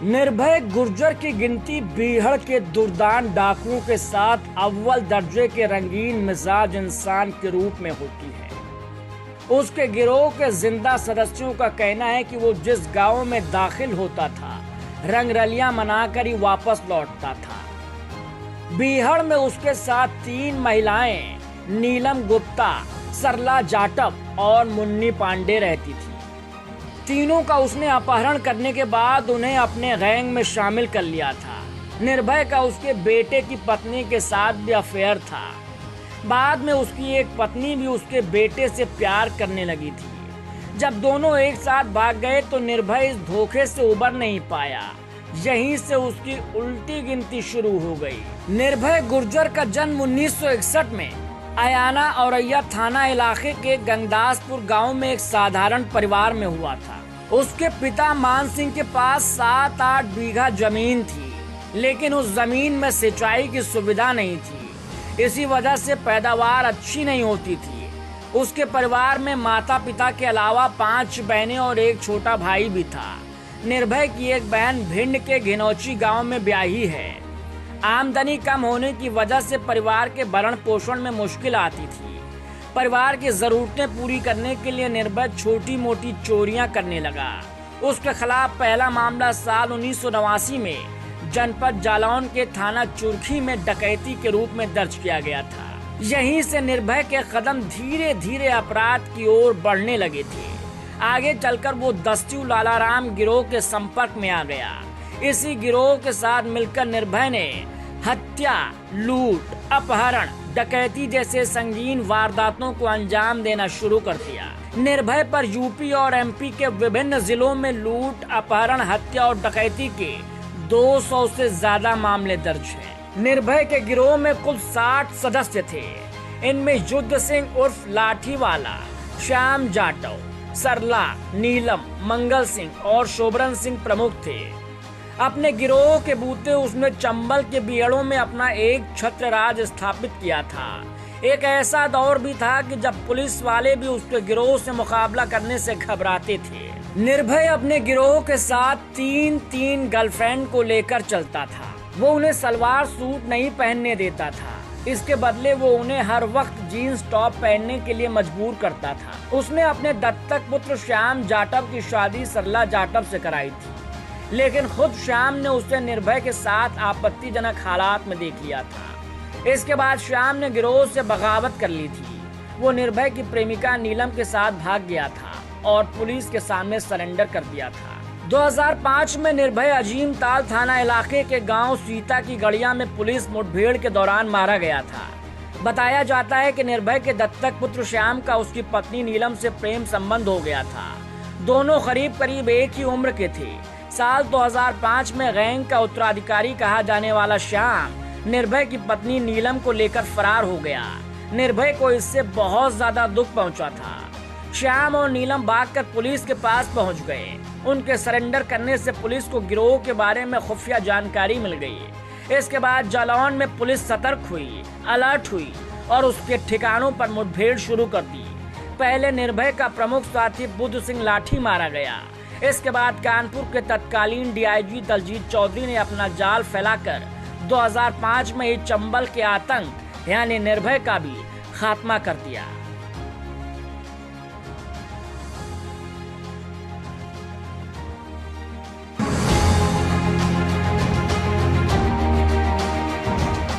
निर्भय गुर्जर की गिनती बीहड़ के दुर्दान डाकुओं के साथ अव्वल दर्जे के रंगीन मिजाज इंसान के रूप में होती है। उसके गिरोह के जिंदा सदस्यों का कहना है कि वो जिस गांव में दाखिल होता था, रंगरलियां मनाकर ही वापस लौटता था। बीहड़ में उसके साथ 3 महिलाएं नीलम गुप्ता, सरला जाटव और मुन्नी पांडे रहती थी। तीनों का उसने अपहरण करने के बाद उन्हें अपने गैंग में शामिल कर लिया था। निर्भय का उसके बेटे की पत्नी के साथ भी अफेयर था। बाद में उसकी एक पत्नी भी उसके बेटे से प्यार करने लगी थी। जब दोनों एक साथ भाग गए तो निर्भय इस धोखे से उबर नहीं पाया। यहीं से उसकी उल्टी गिनती शुरू हो गई। निर्भय गुर्जर का जन्म 1961 में अयाना औरैया थाना इलाके के गंगदासपुर गांव में एक साधारण परिवार में हुआ था। उसके पिता मान सिंह के पास 7-8 बीघा जमीन थी, लेकिन उस जमीन में सिंचाई की सुविधा नहीं थी। इसी वजह से पैदावार अच्छी नहीं होती थी। उसके परिवार में माता पिता के अलावा 5 बहनें और एक छोटा भाई भी था। निर्भय की एक बहन भिंड के घिनौची गांव में ब्याही है। आमदनी कम होने की वजह से परिवार के भरण पोषण में मुश्किल आती थी। परिवार की जरूरतें पूरी करने के लिए निर्भय छोटी मोटी चोरियां करने लगा। उसके खिलाफ पहला मामला साल 1989 में जनपद जालौन के थाना चुरखी में डकैती के रूप में दर्ज किया गया था। यहीं से निर्भय के कदम धीरे धीरे अपराध की ओर बढ़ने लगे थे। आगे चलकर वो दस्यू लालाराम गिरोह के संपर्क में आ गया। इसी गिरोह के साथ मिलकर निर्भय ने हत्या, लूट, अपहरण, डकैती जैसे संगीन वारदातों को अंजाम देना शुरू कर दिया। निर्भय पर यूपी और एमपी के विभिन्न जिलों में लूट, अपहरण, हत्या और डकैती के 200 से ज्यादा मामले दर्ज हैं। निर्भय के गिरोह में कुल 60 सदस्य थे। इनमें युद्ध सिंह उर्फ लाठीवाला, श्याम जाटव, सरला, नीलम, मंगल सिंह और शोभरन सिंह प्रमुख थे। अपने गिरोह के बूते उसने चंबल के बीहड़ों में अपना एक छत्र राज स्थापित किया था। एक ऐसा दौर भी था कि जब पुलिस वाले भी उसके गिरोह से मुकाबला करने से घबराते थे। निर्भय अपने गिरोह के साथ 3 गर्लफ्रेंड को लेकर चलता था। वो उन्हें सलवार सूट नहीं पहनने देता था। इसके बदले वो उन्हें हर वक्त जीन्स टॉप पहनने के लिए मजबूर करता था। उसने अपने दत्तक पुत्र श्याम जाटव की शादी सरला जाटव से कराई थी, लेकिन खुद श्याम ने उसे निर्भय के साथ आपत्तिजनक हालात में देख लिया था। इसके बाद श्याम ने गिरोह से बगावत कर ली थी। वो निर्भय की प्रेमिका नीलम के साथ भाग गया था और पुलिस के सामने सरेंडर कर दिया था। 2005 में निर्भय अजीमताल थाना इलाके के गांव सीता की गड़िया में पुलिस मुठभेड़ के दौरान मारा गया था। बताया जाता है कि निर्भय के दत्तक पुत्र श्याम का उसकी पत्नी नीलम से प्रेम संबंध हो गया था। दोनों करीब एक ही उम्र के थे। साल 2005 में गैंग का उत्तराधिकारी कहा जाने वाला श्याम निर्भय की पत्नी नीलम को लेकर फरार हो गया। निर्भय को इससे बहुत ज्यादा दुख पहुंचा था। श्याम और नीलम भागकर पुलिस के पास पहुंच गए। उनके सरेंडर करने से पुलिस को गिरोह के बारे में खुफिया जानकारी मिल गई। इसके बाद जालौन में पुलिस सतर्क हुई, अलर्ट हुई और उसके ठिकानों पर मुठभेड़ शुरू कर दी। पहले निर्भय का प्रमुख साथी बुद्ध सिंह लाठी मारा गया। इसके बाद कानपुर के तत्कालीन डीआईजी दलजीत चौधरी ने अपना जाल फैलाकर 2005 में ही चंबल के आतंक यानी निर्भय का भी खात्मा कर दिया।